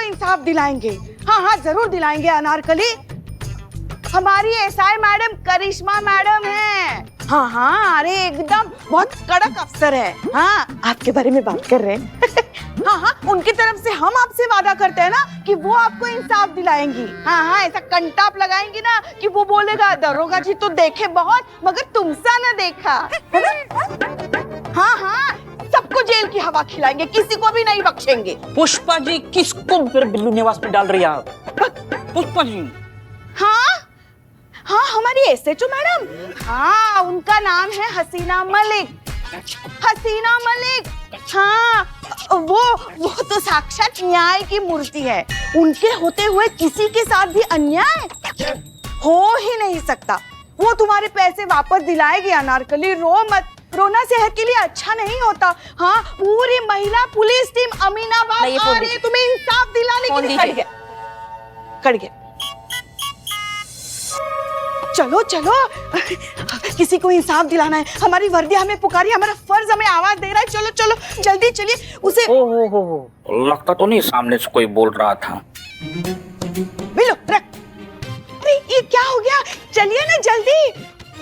इंसाफ दिलाएंगे। हाँ हाँ जरूर दिलाएंगे अनारकली। हमारी एसआई मैडम करिश्मा मैडम है। हाँ हाँ अरे एकदम बहुत कड़क अफसर है। हाँ आपके बारे में बात कर रहे हैं। हाँ हाँ उनकी तरफ से हम आपसे वादा करते हैं ना कि वो आपको इंसाफ दिलाएंगी। हाँ हाँ ऐसा कंटाप लगाएंगी ना कि वो बोलेगा दरोगा जी तो देखे बहुत मगर तुमसा न देखा, है ना? हाँ हाँ सबको जेल की हवा खिलाएंगे, किसी को भी नहीं बख्शेंगे। पुष्पा जी किसको फिर बिल्लू निवास में डाल रही है आप? पुष्पा जी हाँ हाँ हमारी एसएचओ मैडम, हाँ उनका नाम है हसीना मलिक। हसीना मलिक, हाँ वो तो साक्षात न्याय की मूर्ति है। उनके होते हुए किसी के साथ भी अन्याय हो ही नहीं सकता। वो तुम्हारे पैसे वापस दिलाएगी अनारकली, रो मत। रोना सेहत के लिए अच्छा नहीं होता। हाँ पूरी महिला पुलिस टीम अमीनाबाद आ रही है तुम्हें इंसाफ दिलाने के लिए। कट गया। चलो चलो किसी को इंसाफ दिलाना है। हमारी वर्दी हमें पुकारी, हमारा फर्ज हमें आवाज दे रहा है। चलो चलो जल्दी चलिए उसे। ओ लगता तो नहीं सामने से कोई बोल रहा था। बिलो रख। अरे ये क्या हो गया? चलिए ना जल्दी,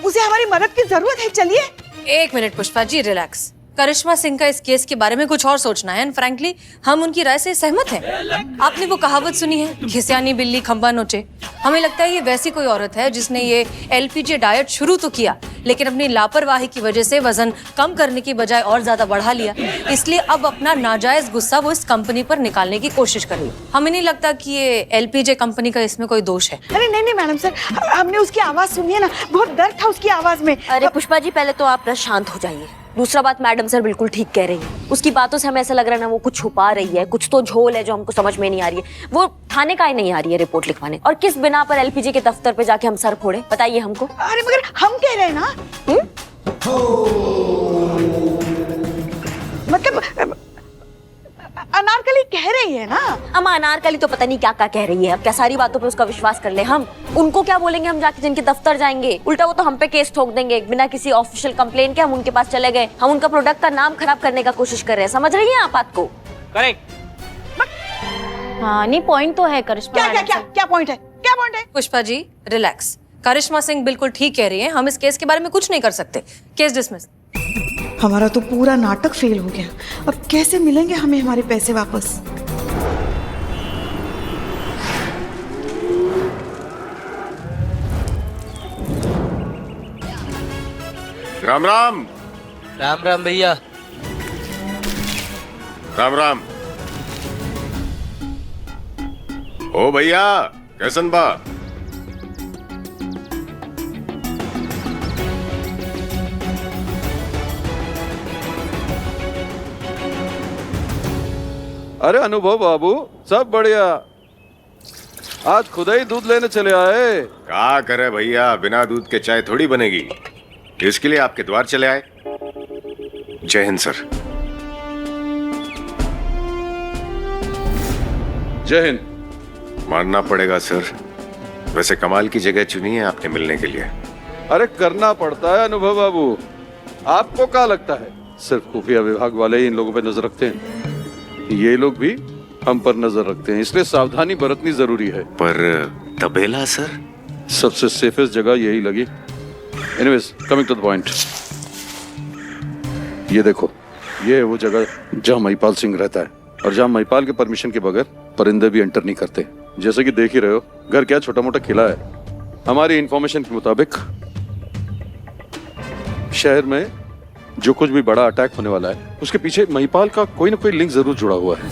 उसे हमारी मदद की जरूरत है। चलिए। एक मिनट पुष्पा जी रिलैक्स। करिश्मा सिंह का इस केस के बारे में कुछ और सोचना है एंड फ्रैंकली हम उनकी राय से सहमत हैं। आपने वो कहावत सुनी है, घिसियानी बिल्ली खंबा नोचे। हमें लगता है ये वैसी कोई औरत है जिसने ये एलपीजी डाइट शुरू तो किया लेकिन अपनी लापरवाही की वजह से वजन कम करने की बजाय और ज्यादा बढ़ा लिया। इसलिए अब अपना नाजायज गुस्सा वो इस कंपनी पर निकालने की कोशिश कर रही है। हमें नहीं लगता कि ये एलपीजे कंपनी का इसमें कोई दोष है। अरे नहीं नहीं मैडम सर, हमने उसकी आवाज सुनी है ना, बहुत दर्द था उसकी आवाज में। अरे पुष्पा जी पहले तो आप शांत हो जाइए। दूसरा बात मैडम सर बिल्कुल ठीक कह रही है। उसकी बातों से हमें ऐसा लग रहा है ना वो कुछ छुपा रही है, कुछ तो झोल है जो हमको समझ में नहीं आ रही है। वो थाने का ही नहीं आ रही है रिपोर्ट लिखवाने, और किस बिना पर एलपीजी के दफ्तर पे जाके हम सर फोड़े बताइए हमको। अरे मगर हम कह रहे हैं ना, मतलब अनारकली कह रही है ना। अम्मा अनारकली तो पता नहीं क्या क्या कह रही है। अब क्या सारी बातों पे उसका विश्वास कर ले हम? उनको क्या बोलेंगे हम जाके जिनके दफ्तर जाएंगे? उल्टा वो तो हम पे केस ठोक देंगे। बिना किसी ऑफिशियल कंप्लेन के हम उनके पास चले गए, हम उनका प्रोडक्ट का नाम खराब करने का कोशिश कर रहे हैं। समझ रही हैं आप बात को? करेक्ट। हाँ नहीं पॉइंट तो है करिश्मा। क्या पॉइंट है? क्या पॉइंट है? पुष्पा जी रिलैक्स। करिश्मा सिंह बिल्कुल ठीक कह रही है। हम इस केस के बारे में कुछ नहीं कर सकते। Case dismiss. हमारा तो पूरा नाटक फेल हो गया। अब कैसे मिलेंगे हमें हमारे पैसे वापस? राम राम। राम राम भैया। राम राम। ओ भैया कैसन बा? अरे अनुभव बाबू सब बढ़िया। आज खुद ही दूध लेने चले आए। क्या करे भैया, बिना दूध के चाय थोड़ी बनेगी, इसके लिए आपके द्वार चले आए। जय हिंद सर। जय हिंद। मानना पड़ेगा सर, वैसे कमाल की जगह चुनी है आपने मिलने के लिए। अरे करना पड़ता है अनुभव बाबू। आपको क्या लगता है सिर्फ खुफिया विभाग वाले ही इन लोगों पे नजर रखते हैं? ये लोग भी हम पर नजर रखते हैं, इसलिए सावधानी बरतनी जरूरी है। पर तबेला सर? सबसे सेफेस्ट जगह यही लगी। Anyways coming to the point, ये देखो, ये है वो जगह जहाँ महिपाल सिंह रहता है और जहाँ महिपाल के परमिशन के बगैर परिंदे भी एंटर नहीं करते। जैसे कि देख ही रहे हो, घर क्या छोटा मोटा किला है। हमारी इंफॉर्मेशन के मुताबिक शहर में जो कुछ भी बड़ा अटैक होने वाला है उसके पीछे महिपाल का कोई ना कोई लिंक जरूर जुड़ा हुआ है।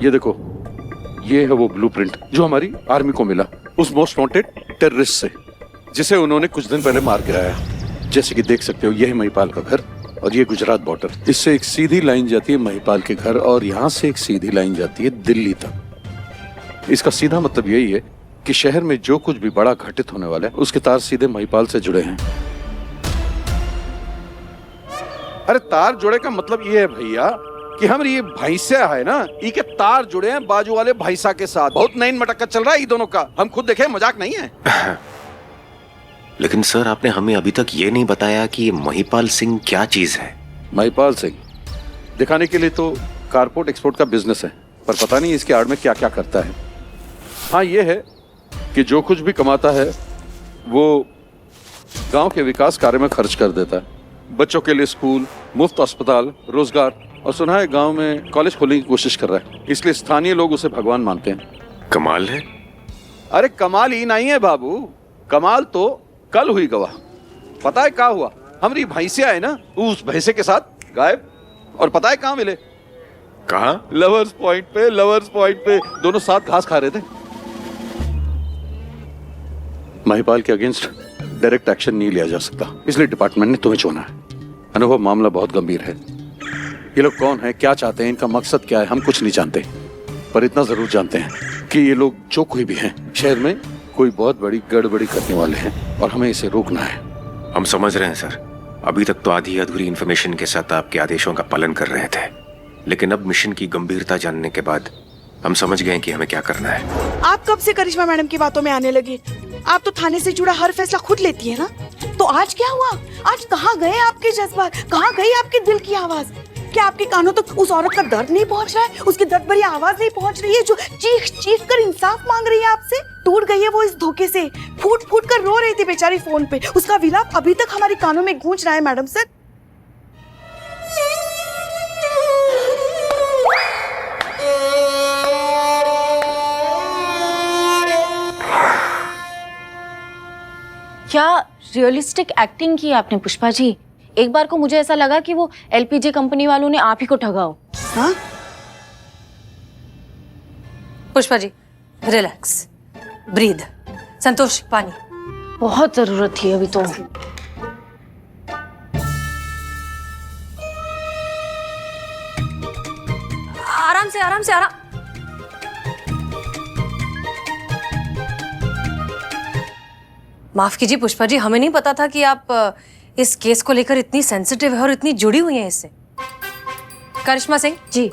ये देखो, ये है वो ब्लूप्रिंट जो हमारी आर्मी को मिला उस मोस्ट वांटेड टेररिस्ट से, जिसे उन्होंने कुछ दिन पहले मार गिराया। जैसे कि देख सकते हो, ये है महिपाल का घर और ये गुजरात बॉर्डर। इससे एक सीधी लाइन जाती है महिपाल के घर और यहाँ से एक सीधी लाइन जाती है दिल्ली तक। इसका सीधा मतलब यही है कि शहर में जो कुछ भी बड़ा घटित होने वाला है उसके तार सीधे महिपाल से जुड़े हैं। अरे तार जुड़े का मतलब ये है भैया कि हम ये भैंसा है ना, ये के तार जुड़े हैं बाजू वाले भैंसा के साथ। बहुत नई मटक्का चल रहा है ये दोनों का, हम खुद देखे, मजाक नहीं है। लेकिन सर आपने हमें अभी तक ये नहीं बताया कि ये महिपाल सिंह क्या चीज है। महिपाल सिंह दिखाने के लिए तो कारपोर्ट एक्सपोर्ट का बिजनेस है, पर पता नहीं इसके आड़ में क्या क्या करता है। हाँ ये है कि जो कुछ भी कमाता है वो गांव के विकास कार्य में खर्च कर देता है। बच्चों के लिए स्कूल, मुफ्त अस्पताल, रोजगार, और सुना है गांव में कॉलेज खोलने की कोशिश कर रहा है। इसलिए स्थानीय लोग उसे भगवान मानते हैं। कमाल है। अरे कमाल ही नहीं है बाबू, कमाल तो कल हुई गवाह। पता है क्या हुआ? हमारी भैंसिया है ना, उस भैंसे के साथ गायब। और पता है कहाँ मिले? कहाँ? लवर्स पॉइंट पे, लवर्स पॉइंट पे दोनों साथ घास खा रहे थे। महिपाल के अगेंस्ट डायरेक्ट एक्शन नहीं लिया जा सकता, इसलिए डिपार्टमेंट ने तुम्हें चुना है। अनुभव, मामला बहुत गंभीर है। ये लोग कौन है, क्या चाहते हैं, इनका मकसद क्या है, हम कुछ नहीं जानते। पर इतना जरूर जानते हैं कि ये लोग जो कोई भी हैं, शहर में कोई बहुत बड़ी गड़बड़ी करने वाले हैं और हमें इसे रोकना है। हम समझ रहे हैं सर। अभी तक तो आधी अधूरी इंफॉर्मेशन के साथ आपके आदेशों का पालन कर रहे थे, लेकिन अब मिशन की गंभीरता जानने के बाद हम समझ गए कि हमें क्या करना है। आप कब से करिश्मा मैडम की बातों में आने लगे? आप तो थाने से जुड़ा हर फैसला खुद लेती है ना। तो आज क्या हुआ? आज कहाँ गए आपके जज्बात, कहाँ गई आपके दिल की आवाज? क्या आपके कानों तक उस औरत का दर्द नहीं पहुंच रहा है? उसकी दर्द भरी आवाज नहीं पहुंच रही है जो चीख चीख कर इंसाफ मांग रही है आपसे? टूट गई है वो इस धोखे से, फूट फूट कर रो रही थी बेचारी फोन पे। उसका विलाप अभी तक हमारे कानों में गूंज रहा है मैडम सर। क्या रियलिस्टिक एक्टिंग की आपने पुष्पा जी? एक बार को मुझे ऐसा लगा कि वो एलपीजी कंपनी वालों ने आप ही को ठगा हो। हाँ? Pushpa ji relax, breathe. संतोष, पानी। बहुत जरूरत थी अभी तो। आराम से, आराम से, आराम। माफ कीजिए पुष्पा जी, हमें नहीं पता था कि आप इस केस को लेकर इतनी सेंसिटिव है और इतनी जुड़ी हुई हैं इससे। करिश्मा सिंह जी,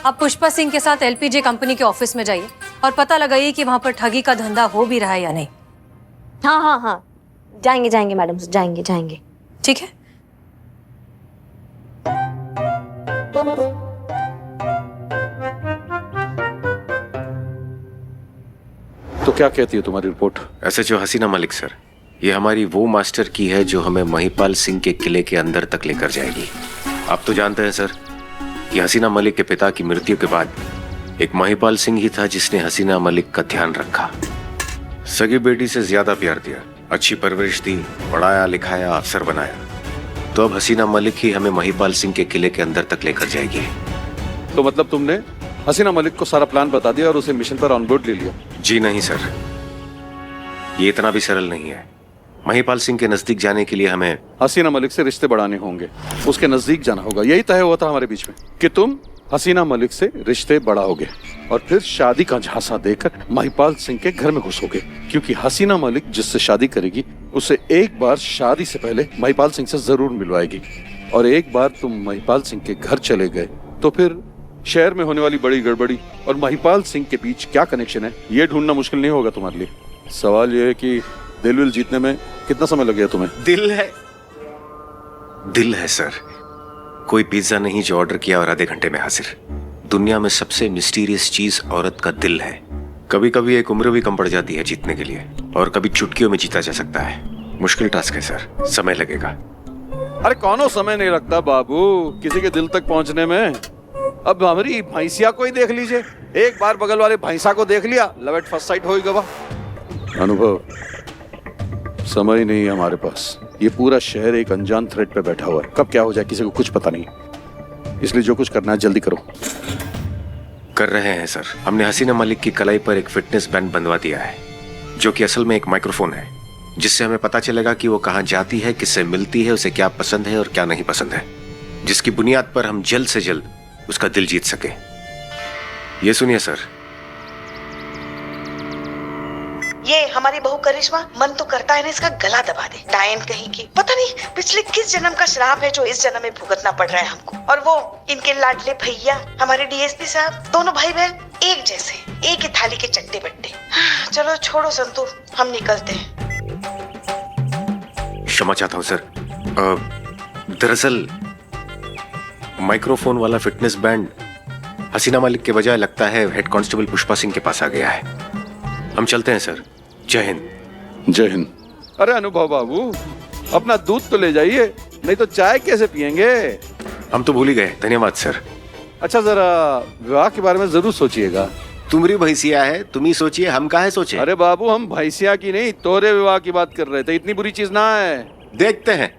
आप पुष्पा सिंह के साथ एलपीजी कंपनी के ऑफिस में जाइए और पता लगाइए कि वहां पर ठगी का धंधा हो भी रहा है या नहीं। हाँ हाँ हाँ, जाएंगे जाएंगे मैडम, जाएंगे जाएंगे। ठीक है। तो क्या कहती है तुम्हारी रिपोर्ट? एसएचओ हसीना मलिक सर, ये हमारी वो मास्टर की है जो हमें महिपाल सिंह के किले के अंदर तक लेकर जाएगी। आप तो जानते हैं सर कि हसीना मलिक के पिता की मृत्यु के बाद एक महिपाल सिंह ही था जिसने हसीना मलिक का ध्यान रखा, सगी बेटी से ज्यादा प्यार दिया, अच्छी परवरिश दी, पढ़ाया लिखाया, अफसर बनाया। तो अब हसीना मलिक ही हमें महिपाल सिंह के किले के अंदर तक लेकर जाएगी। तो मतलब तुमने हसीना मलिक को सारा प्लान बता दिया और उसे मिशन पर ऑन बोर्ड ले लिया? जी नहीं सर, ये इतना भी सरल नहीं है। महिपाल सिंह के नजदीक जाने के लिए हमें हसीना मलिक से रिश्ते बढ़ाने होंगे, उसके नजदीक जाना होगा। यही तय हुआ था हमारे बीच में कि तुम हसीना मलिक से रिश्ते बढ़ाओगे और फिर शादी का झांसा देकर महिपाल सिंह के घर में घुसोगे, क्योंकि हसीना मलिक जिससे शादी करेगी उसे एक बार शादी से पहले महिपाल सिंह से जरूर मिलवाएगी। और एक बार तुम महिपाल सिंह के घर चले गए तो फिर शहर में होने वाली बड़ी गड़बड़ी और महिपाल सिंह के बीच क्या कनेक्शन है, ये ढूंढना मुश्किल नहीं होगा तुम्हारे लिए। सवाल ये है कि दिल विल जीतने में कितना समय लग गया तुम्हें? दिल है सर। कोई पिज्जा नहीं जो ऑर्डर किया और आधे घंटे में हाजिर। दुनिया में सबसे मिस्टीरियस चीज औरत का दिल है। कभी कभी एक उम्र भी कम पड़ जाती है जीतने के लिए, और कभी चुटकियों में जीता जा सकता है। मुश्किल टास्क है सर, समय लगेगा। अरे कौनो समय नहीं लगता बाबू किसी के दिल तक पहुंचने में। अब हमारी भैंसिया को ही देख लीजिए, एक बार बगल वाले भैंसा को देख लिया, लव एट फर्स्ट साइट हो ही गवा। अनुभव, समय नहीं है हमारे पास। ये पूरा शहर एक अनजान थ्रेड पे बैठा हुआ है, कब क्या हो जाए किसी को कुछ पता नहीं। इसलिए जो कुछ करना है जल्दी करो। कर रहे हैं सर। हमने हसीना मलिक की कलाई पर एक फिटनेस बैंड बंधवा दिया है, जो कि असल में एक माइक्रोफोन है, जिससे हमें पता चलेगा कि वो कहाँ जाती है, किससे मिलती है, उसे क्या पसंद है और क्या नहीं पसंद है, जिसकी बुनियाद पर हम जल्द से जल्द उसका दिल जीत सके। ये सुनिए सर। ये हमारी बहू करिश्मा मन तो करता है ना इसका गला दबा दे। डायन कहीं की, पता नहीं पिछले किस जन्म का श्राप है जो इस जन्म में भुगतना पड़ रहा है हमको। और वो इनके लाडले भैया हमारे डीएसपी साहब, दोनों भाई बहन एक जैसे, एक ही थाली के चट्टे बट्टे। चलो छोड़ो संतू, हम निकलते हैं। क्षमा चाहता हूँ सर। दरअसल माइक्रोफोन वाला फिटनेस बैंड हसीना मलिक के बजाय लगता है हेड कांस्टेबल पुष्पा सिंह के पास आ गया है। हम चलते हैं सर। जय हिंद। जय हिंद। अरे अनुभव बाबू, अपना दूध तो ले जाइए, नहीं तो चाय कैसे पियेंगे। हम तो भूल ही गए, धन्यवाद सर। अच्छा, जरा विवाह के बारे में जरूर सोचिएगा। तुम्हारी भैंसिया है, तुम ही सोचिए, हम काहे सोचे। अरे बाबू, हम भैंसिया की नहीं तोरे विवाह की बात कर रहे थे, इतनी बुरी चीज ना है। देखते हैं।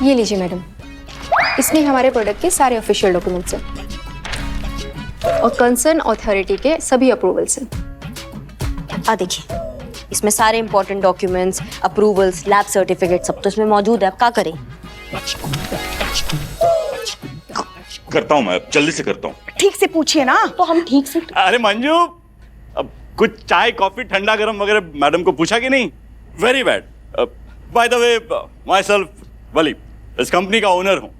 ये लीजिए मैडम, इसमें हमारे प्रोडक्ट के सारे ऑफिशियल डॉक्यूमेंट्स हैं और कंसर्न अथॉरिटी के सभी अप्रूवल्स हैं। देखिए, इसमें सारे important documents, approvals, lab certificate सब तो इसमें मौजूद है। अब क्या करें? करता हूँ मैं, जल्दी से करता हूँ। ठीक से पूछिए ना। तो हम ठीक से। अरे मंजू, अब कुछ चाय कॉफी ठंडा गरम वगैरह मैडम को पूछा कि नहीं? Very bad. By the way, myself Wali, इस कंपनी का ओनर हूँ।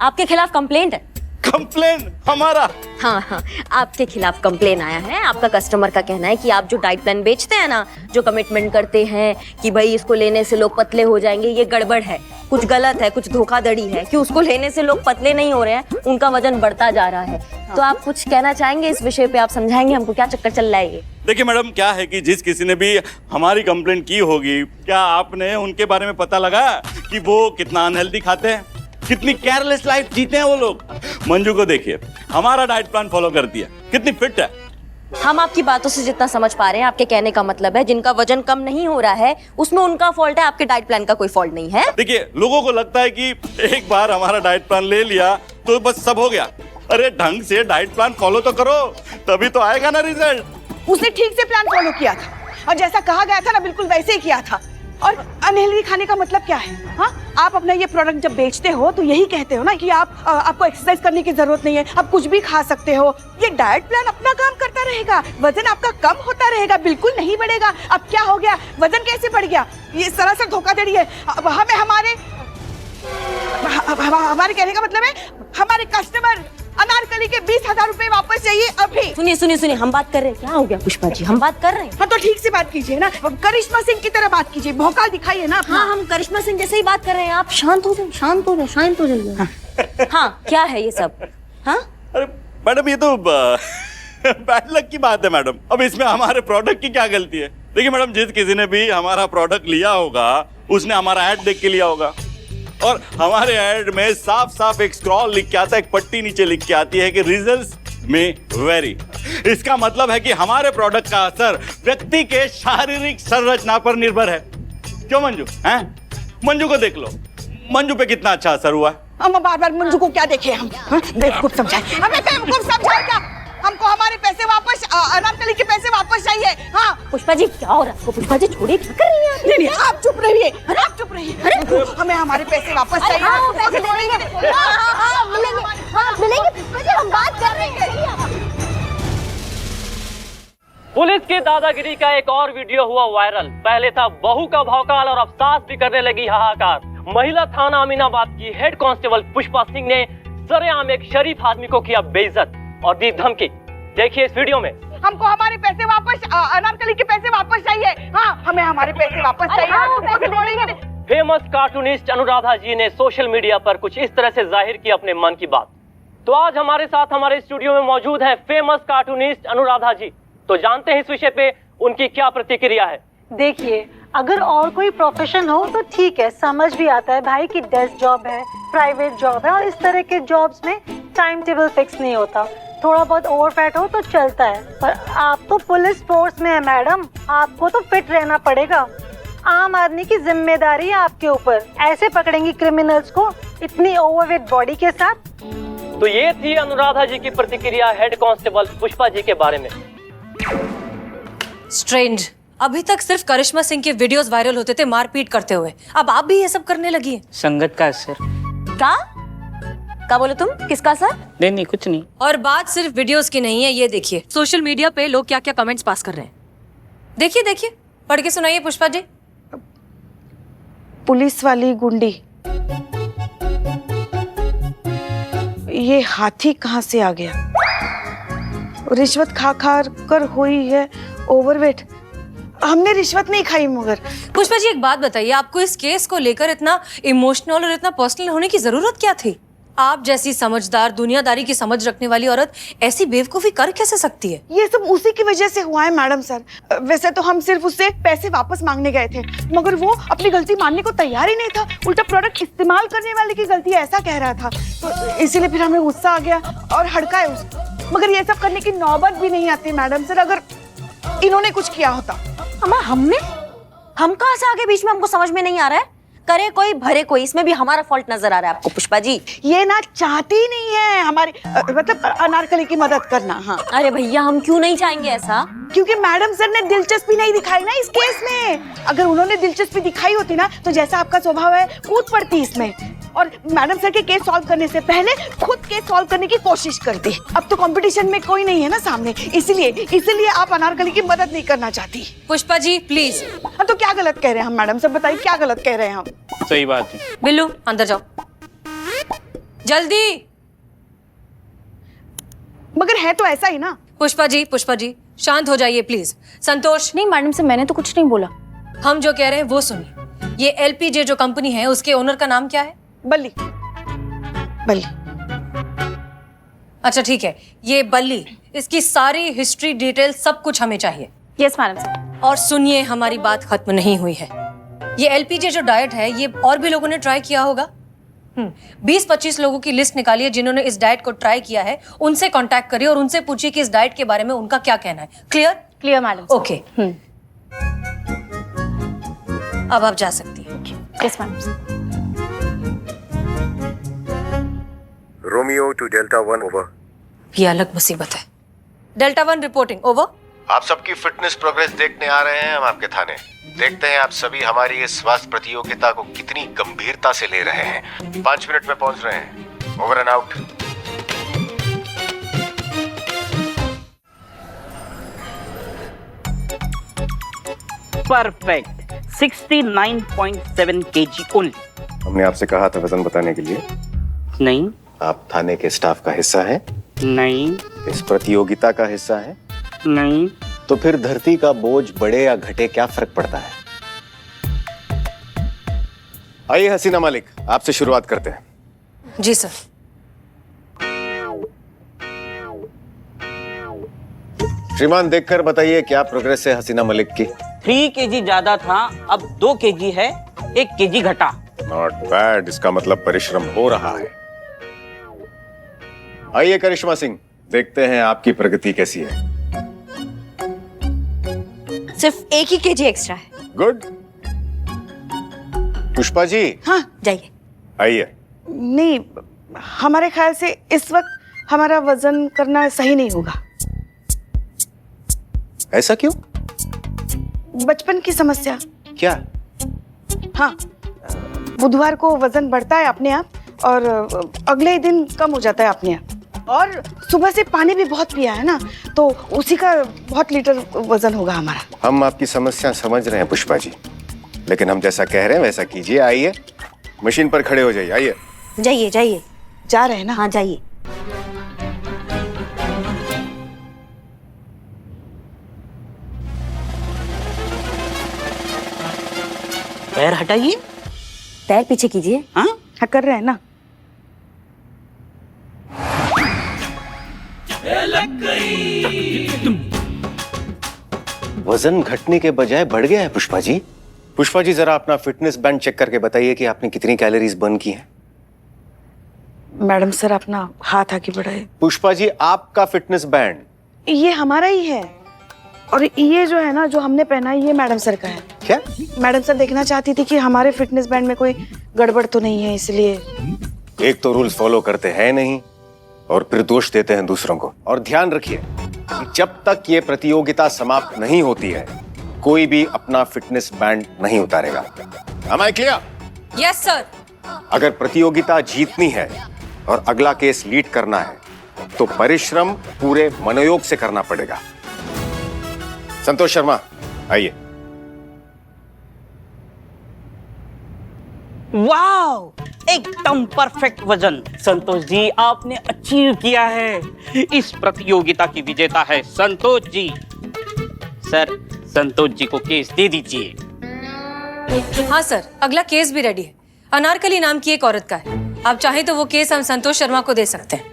आपके खिलाफ कंप्लेंट है। कंप्लेन हमारा? हाँ, आपके खिलाफ कंप्लेन आया है। आपका कस्टमर का कहना है कि आप जो डाइट प्लान बेचते हैं ना, जो कमिटमेंट करते हैं कि भाई इसको लेने से लोग पतले हो जाएंगे, ये गड़बड़ है, कुछ गलत है, कुछ धोखाधड़ी है कि उसको लेने से लोग पतले नहीं हो रहे हैं, उनका वजन बढ़ता जा रहा है। तो आप कुछ कहना चाहेंगे इस विषय पे? आप समझाएंगे हमको क्या चक्कर चल रहा है ये? देखिए मैडम, क्या है कि जिस किसी ने भी हमारी कंप्लेंट की होगी, क्या आपने उनके बारे में पता लगाया कि वो कितना अनहेल्दी खाते हैं, कितनी केयरलेस लाइफ जीते हैं वो लोग? मंजू को देखिए, हमारा डाइट प्लान फॉलो करती है, कितनी फिट है। हम आपकी बातों से जितना समझ पा रहे हैं, आपके कहने का मतलब है जिनका वजन कम नहीं हो रहा है उसमें उनका फॉल्ट है, आपके डाइट प्लान का कोई फॉल्ट नहीं है। देखिए, लोगों को लगता है कि एक बार हमारा डाइट प्लान ले लिया तो बस सब हो गया। अरे ढंग से डाइट प्लान फॉलो तो करो, तभी तो आएगा ना रिजल्ट। उसने ठीक से प्लान फॉलो किया था और जैसा कहा गया था ना, बिल्कुल वैसे ही किया था। और अनहेल्दी खाने का मतलब क्या है? हाँ, आप अपना ये प्रोडक्ट जब बेचते हो तो यही कहते हो ना कि आपको एक्सरसाइज करने की जरूरत नहीं है, आप कुछ भी खा सकते हो। ये डाइट प्लान अपना काम करता रहेगा, वजन आपका कम होता रहेगा, बिल्कुल नहीं बढ़ेगा। अब क्या हो गया? वजन कैसे बढ़ गया? ये सरासर धोखाधड़ी है। अब हमें हमारे कहने का मतलब है हमारे कस्टमर अनारकली के 20,000 रुपए वापस चाहिए अभी। सुनिए, हम बात कर रहे हैं। क्या हो गया पुष्पा जी? हम बात कर रहे हैं। हाँ, तो ठीक से बात कीजिए ना, करिश्मा सिंह की तरह बात कीजिए, भौकाल दिखाइए ना अपना। हाँ, हम करिश्मा सिंह जैसे ही बात कर रहे हैं। आप शांत हो जाइए। हाँ, क्या है ये सब? हाँ, अरे मैडम, ये तो बैड लक की बात है मैडम। अब इसमें हमारे प्रोडक्ट की क्या गलती है? देखिए मैडम, जिस किसी ने भी हमारा प्रोडक्ट लिया होगा उसने हमारा ऐड देख के लिया होगा, और हमारे ऐड में साफ साफ एक स्क्रॉल लिख के आता है, एक पट्टी नीचे लिख के आती है कि रिजल्ट्स में वेरी। इसका मतलब है कि हमारे प्रोडक्ट का असर व्यक्ति के शारीरिक संरचना पर निर्भर है। क्यों मंजू? हैं? मंजू को देख लो, मंजू पे कितना अच्छा असर हुआ है। हम बार-बार मंजू को क्या देखे हम? बेवकूफ समझाए हमें, बेवकूफ समझाए क्या? हमको हमारे पैसे वापस, अनारकली के पैसे वापस चाहिए। हाँ पुष्पा जी, क्या हो रहा है आपको? पुष्पा जी छोड़िए, क्या कर रही हैं? नहीं, आप चुप रहिए, आप चुप रहिए। अरे हमें हमारे पैसे वापस चाहिए। हाँ, पैसे मिलेंगे, पुष्पा जी, हम बात कर रहे हैं। पुलिस की दादागिरी का एक और वीडियो हुआ वायरल। पहले था बहू का भौकाल और अब सास भी करने लगी हाहाकार। महिला थाना अमीनाबाद की हेड कांस्टेबल पुष्पा सिंह ने सरेआम एक शरीफ आदमी को किया बेइज्जत और दी धमकी। देखिए इस वीडियो में। हमको हमारे पैसे वापस, अनारकली के पैसे वापस चाहिए। हाँ, हमें हमारे पैसे वापस चाहिए। फेमस कार्टूनिस्ट अनुराधा जी ने सोशल मीडिया पर कुछ इस तरह से जाहिर की अपने मन की बात। तो आज हमारे साथ हमारे स्टूडियो में मौजूद है फेमस कार्टूनिस्ट अनुराधा जी। तो जानते हैं इस विषय पे उनकी क्या प्रतिक्रिया है। देखिए, अगर और कोई प्रोफेशन हो तो ठीक है, समझ भी आता है भाई कि डेस्क जॉब है, प्राइवेट जॉब है और इस तरह के जॉब्स में टाइम टेबल फिक्स नहीं होता। थोड़ा बहुत ओवरफैट हो तो चलता है, पर आप तो पुलिस फोर्स में है मैडम, आपको तो फिट रहना पड़ेगा। आम आदमी की जिम्मेदारी है आपके ऊपर। ऐसे पकड़ेंगी क्रिमिनल्स को इतनी ओवरवेट बॉडी के साथ? तो ये थी अनुराधा जी की प्रतिक्रिया हेड कांस्टेबल पुष्पा जी के बारे में। स्ट्रेंज, अभी तक सिर्फ करिश्मा सिंह के वीडियोस वायरल होते थे मारपीट करते हुए, अब आप भी ये सब करने लगी हैं। संगत का असर। क्या बोले तुम? किसका सर? नहीं कुछ नहीं। और बात सिर्फ वीडियोस की नहीं है, ये देखिए सोशल मीडिया पे लोग क्या क्या कमेंट्स पास कर रहे हैं। देखिए पढ़ के सुनाइए पुष्पा जी। पुलिस वाली गुंडी, ये हाथी कहाँ से आ गया? रिश्वत खा कर हुई है ओवरवेट। हमने रिश्वत नहीं खाई। मगर पुष्पा जी एक बात बताइए, आपको इस केस को लेकर इतना इमोशनल और इतना पर्सनल होने की जरूरत क्या थी? आप जैसी समझदार, दुनियादारी की समझ रखने वाली औरत ऐसी बेवकूफी कर कैसे सकती है? ये सब उसी की वजह से हुआ है मैडम सर। वैसे तो हम सिर्फ उससे पैसे वापस मांगने गए थे, मगर वो अपनी गलती मानने को तैयार ही नहीं था। उल्टा प्रोडक्ट इस्तेमाल करने वाले की गलती है ऐसा कह रहा था, तो इसीलिए फिर हमें गुस्सा आ गया और हड़काए उसको। मगर ये सब करने की नौबत भी नहीं आती मैडम सर, अगर इन्होंने कुछ किया होता। अम्मा हमने, हम कहाँ से आगे बीच में, हमको समझ में नहीं आ रहा है। करे कोई भरे कोई, इसमें भी हमारा फॉल्ट नजर आ रहा है आपको पुष्पा जी? ये ना चाहती ही नहीं है हमारी मतलब अनारकली की मदद करना। हाँ अरे भैया हम क्यों नहीं चाहेंगे ऐसा? क्योंकि मैडम सर ने दिलचस्पी नहीं दिखाई ना इस केस में। अगर उन्होंने दिलचस्पी दिखाई होती ना तो जैसा आपका स्वभाव है कूद पड़ती इसमें, और मैडम सर के केस सॉल्व करने से पहले खुद केस सॉल्व करने की कोशिश करती। अब तो कंपटीशन में कोई नहीं है ना सामने, इसीलिए आप अनारकली की मदद नहीं करना चाहती। पुष्पा जी प्लीज। हाँ तो क्या गलत कह रहे हैं हम मैडम सर, बताइए क्या गलत कह रहे हैं हम? सही बात है। बिल्लू अंदर जाओ जल्दी। मगर है तो ऐसा ही ना। पुष्पा जी शांत हो जाइए प्लीज। संतोष। नहीं मैडम से मैंने तो कुछ नहीं बोला। हम जो कह रहे हैं वो सुनिए। ये एलपीजे जो कंपनी है उसके ओनर का नाम क्या है? बल्ली। बल्ली। अच्छा ठीक है, ये बल्ली, इसकी सारी हिस्ट्री डिटेल सब कुछ हमें चाहिए। Yes madam sir. और सुनिए हमारी बात खत्म नहीं हुई है। ये एलपीजे जो डाइट है ये और भी लोगों ने ट्राई किया होगा। 20-25 लोगों की लिस्ट निकालिए जिन्होंने इस डाइट को ट्राई किया है, उनसे कांटेक्ट करिए और उनसे पूछिए कि इस डाइट के बारे में उनका क्या कहना है। क्लियर? Clear madam. ओके। अब आप जा सकती हैं। Yes madam sir. Romeo to Delta 1 over. ये अलग मुसीबत है। Delta 1 reporting over. आप सबकी फिटनेस प्रोग्रेस देखने आ रहे हैं हम आपके थाने। देखते हैं आप सभी हमारी इस स्वास्थ्य प्रतियोगिता को कितनी गंभीरता से ले रहे हैं। 5 मिनट में पहुंच रहे हैं। Over and out. Perfect 69.7 kg only. हमने आपसे कहा था वजन बताने के लिए। नहीं आप थाने के स्टाफ का हिस्सा हैं? नहीं इस प्रतियोगिता का हिस्सा हैं? नहीं। तो फिर धरती का बोझ बढ़े या घटे क्या फर्क पड़ता है? आइए हसीना मलिक, आपसे शुरुआत करते हैं। जी सर। श्रीमान देखकर बताइए क्या प्रोग्रेस है हसीना मलिक की? 3 kg ज्यादा था, अब 2 kg है, 1 kg घटा। नॉट बैड, इसका मतलब परिश्रम हो रहा है। आइए करिश्मा सिंह, देखते हैं आपकी प्रगति कैसी है। सिर्फ 1 ही kg एक्स्ट्रा है। गुड। पुष्पा जी। हाँ जाइए। आइए। नहीं, हमारे ख्याल से इस वक्त हमारा वजन करना सही नहीं होगा। ऐसा क्यों? बचपन की समस्या। क्या? हाँ, बुधवार को वजन बढ़ता है अपने आप और अगले ही दिन कम हो जाता है अपने आप। और सुबह से पानी भी बहुत पिया है ना, तो उसी का बहुत लीटर वजन होगा हमारा। हम आपकी समस्या समझ रहे हैं पुष्पा जी, लेकिन हम जैसा कह रहे हैं वैसा कीजिए। आइए मशीन पर खड़े हो जाइए। आइए। जाइए जाइए। जा रहे हैं ना? हाँ जाइए। पैर हटाइए। पैर पीछे कीजिए। हाँ हाँ कर रहे हैं ना। वजन घटने के बजाय बढ़ गया है पुष्पा जी। पुष्पा जी जरा अपना फिटनेस बैंड चेक करके बताइए कि आपने कितनी कैलोरीज बर्न की हैं। मैडम सर अपना हाथ आगे बढ़ाए। पुष्पा जी आपका फिटनेस बैंड। ये हमारा ही है, और ये जो है ना जो हमने पहना है ये मैडम सर का है। क्या? मैडम सर देखना चाहती थी कि हमारे फिटनेस बैंड में कोई गड़बड़ तो नहीं है, इसलिए। एक तो रूल्स फॉलो करते हैं नहीं और फिर दोष देते हैं दूसरों को। और ध्यान रखिए कि जब तक ये प्रतियोगिता समाप्त नहीं होती है कोई भी अपना फिटनेस बैंड नहीं उतारेगा। Am I clear? Yes sir. अगर प्रतियोगिता जीतनी है और अगला केस लीड करना है तो परिश्रम पूरे मनोयोग से करना पड़ेगा। संतोष शर्मा आइए। वाओ, एकदम परफेक्ट वजन। संतोष जी आपने अचीव किया है। इस प्रतियोगिता की विजेता है संतोष जी। सर संतोष जी को केस दे दीजिए। हाँ सर, अगला केस भी रेडी है। अनारकली नाम की एक औरत का है। आप चाहें तो वो केस हम संतोष शर्मा को दे सकते हैं।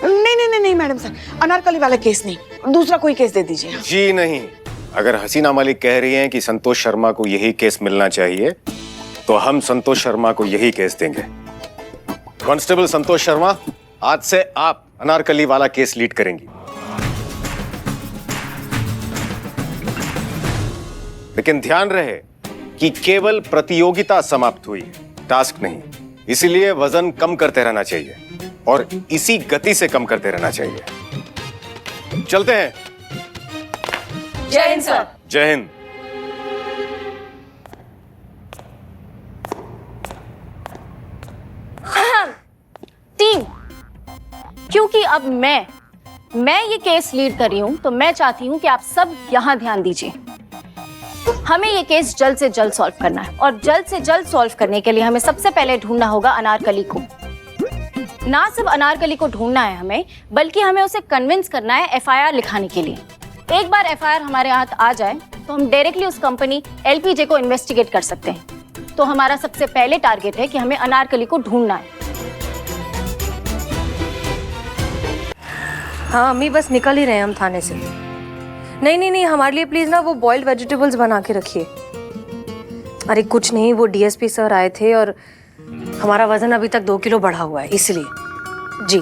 नहीं नहीं नहीं नहीं मैडम सर, अनारकली वाला केस नहीं, दूसरा कोई केस दे दीजिए। जी नहीं, अगर हसीना मलिक कह रही हैं कि संतोष शर्मा को यही केस मिलना चाहिए तो हम संतोष शर्मा को यही केस देंगे। कांस्टेबल संतोष शर्मा, आज से आप अनारकली वाला केस लीड करेंगी। लेकिन ध्यान रहे कि केवल प्रतियोगिता समाप्त हुई, टास्क नहीं। इसीलिए वजन कम करते रहना चाहिए और इसी गति से कम करते रहना चाहिए। चलते हैं। जय हिंद सर। जय हिंद। टीम, क्योंकि अब मैं ये केस लीड कर रही हूं तो मैं चाहती हूं कि आप सब यहां ध्यान दीजिए। हमें ये केस जल्द से जल्द सॉल्व करना है और जल्द से जल्द सॉल्व करने के लिए हमें सबसे पहले ढूंढना होगा अनारकली को। ना सिर्फ अनारकली को ढूंढना है हमें, बल्कि हमें उसे कन्विंस करना है एफआईआर लिखाने के लिए। एक बार एफआईआर हमारे हाथ आ जाए तो हम डायरेक्टली उस कंपनी एलपीजे को इन्वेस्टिगेट कर सकते हैं। तो हमारा सबसे पहले टारगेट है कि हमें अनारकली को ढूंढना है। हाँ अम्मी, बस निकल ही रहे हैं हम थाने से। नहीं नहीं नहीं, हमारे लिए प्लीज ना वो बॉइल्ड वेजिटेबल्स बना के रखिए। अरे कुछ नहीं, वो डीएसपी सर आए थे और हमारा वजन अभी तक 2 किलो बढ़ा हुआ है, इसलिए। जी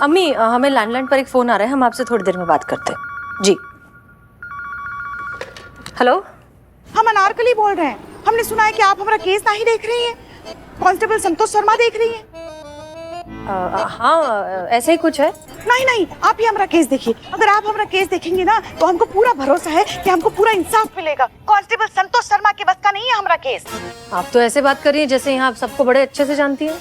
अम्मी, हमें लैंडलाइन पर एक फोन आ रहा है, हम आपसे थोड़ी देर में बात करते हैं। जी हेलो, हम अनारकली बोल रहे हैं। हमने सुना है कि आप हमारा केस नहीं देख रही हैं, कांस्टेबल संतोष शर्मा देख रही हैं। हाँ ऐसे ही कुछ है। नहीं नहीं, आप ही हमारा केस देखिए। अगर आप हमारा केस देखेंगे ना तो हमको पूरा भरोसा है कि हमको पूरा इंसाफ मिलेगा। कांस्टेबल संतोष शर्मा के बस का नहीं है हमारा केस। आप तो ऐसे बात कर रही हैं जैसे यहाँ आप सबको बड़े अच्छे से जानती हैं।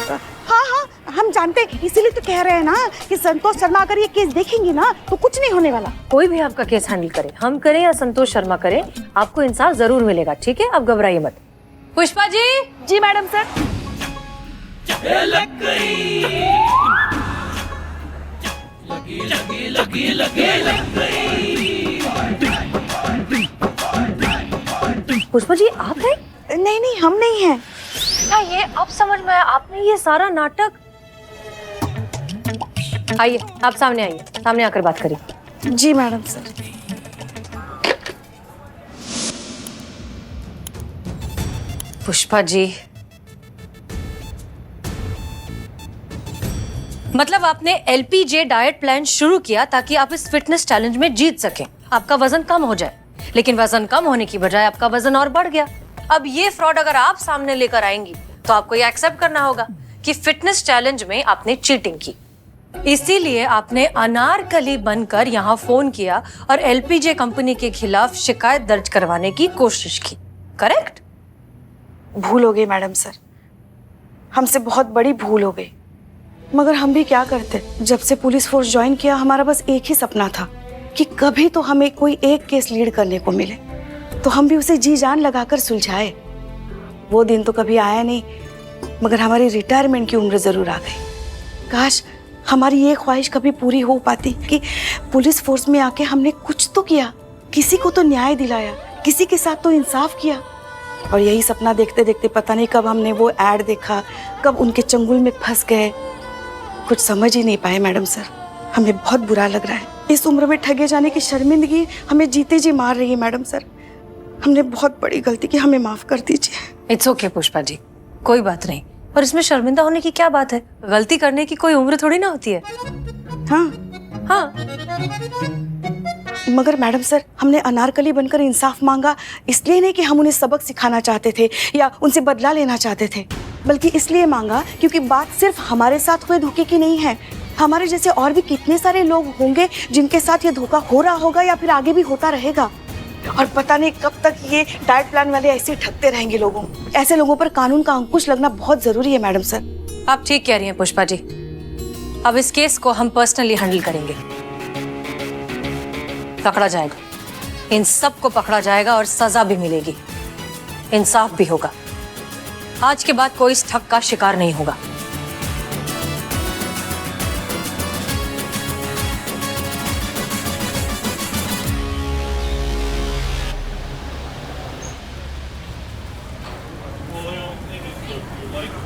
हाँ हाँ, हम जानते हैं, इसीलिए तो कह रहे हैं ना कि संतोष शर्मा अगर ये केस देखेंगे ना तो कुछ नहीं होने वाला। कोई भी आपका केस हैंडल करे, हम करें या संतोष शर्मा करे, आपको इंसाफ जरूर मिलेगा, ठीक है? आप घबराइए मत। पुष्पा जी। जी मैडम सर। पुष्पा जी आप हैं? नहीं नहीं, हम नहीं हैं। क्या ये अब समझ में आया? आपने ये सारा नाटक। आइए, आप सामने आइए, सामने आकर बात करिए। जी मैडम सर। पुष्पा जी, मतलब आपने एलपीजे डाइट प्लान शुरू किया ताकि आप इस फिटनेस चैलेंज में जीत सकें, आपका वजन कम हो जाए, लेकिन वजन कम होने की बजाय आपका वजन और बढ़ गया। अब ये फ्रॉड अगर आप सामने लेकर आएंगी तो आपको ये एक्सेप्ट करना होगा कि फिटनेस चैलेंज में आपने चीटिंग की। इसीलिए आपने अनारकली बनकर यहाँ फोन किया और एलपीजे कंपनी के खिलाफ शिकायत दर्ज करवाने की कोशिश की, करेक्ट? भूल हो गई मैडम सर, हमसे बहुत बड़ी भूल हो गई। मगर हम भी क्या करते, जब से पुलिस फोर्स ज्वाइन किया हमारा बस एक ही सपना था कि कभी तो हमें कोई एक केस लीड करने को मिले, तो हम भी उसे जी जान लगाकर सुलझाए। वो दिन तो कभी आया नहीं, मगर हमारी रिटायरमेंट की उम्र जरूर आ गई। काश हमारी ये ख्वाहिश कभी पूरी हो पाती कि पुलिस फोर्स में आके हमने कुछ तो किया, किसी को तो न्याय दिलाया, किसी के साथ तो इंसाफ किया। और यही सपना देखते देखते पता नहीं कब हमने वो एड देखा, कब उनके चंगुल में फंस गए, कुछ समझ ही नहीं पाए मैडम सर। हमें बहुत बुरा लग रहा है, इस उम्र में ठगे जाने की शर्मिंदगी हमें जीते जी मार रही है मैडम सर। हमने बहुत बड़ी गलती की, हमें माफ कर दीजिए। इट्स ओके पुष्पा जी, कोई बात नहीं। और इसमें शर्मिंदा होने की क्या बात है? गलती करने की कोई उम्र थोड़ी ना होती है। हाँ हाँ, मगर मैडम सर, हमने अनारकली बनकर इंसाफ मांगा इसलिए नहीं कि हम उन्हें सबक सिखाना चाहते थे या उनसे बदला लेना चाहते थे, बल्कि इसलिए मांगा क्योंकि बात सिर्फ हमारे साथ हुए धोखे की नहीं है। हमारे जैसे और भी कितने सारे लोग होंगे जिनके साथ ये धोखा हो रहा होगा या फिर आगे भी होता रहेगा। और पता नहीं कब तक ये डाइट प्लान वाले ऐसे ठगते रहेंगे लोगों। ऐसे लोगों पर कानून का अंकुश लगना बहुत जरूरी है मैडम सर। आप ठीक कह रही हैं पुष्पा जी। अब इस केस को हम पर्सनली हैंडल करेंगे। पकड़ा जाएगा, इन सब को पकड़ा जाएगा और सजा भी मिलेगी, इंसाफ भी होगा। आज के बाद कोई इस ठग का शिकार नहीं होगा।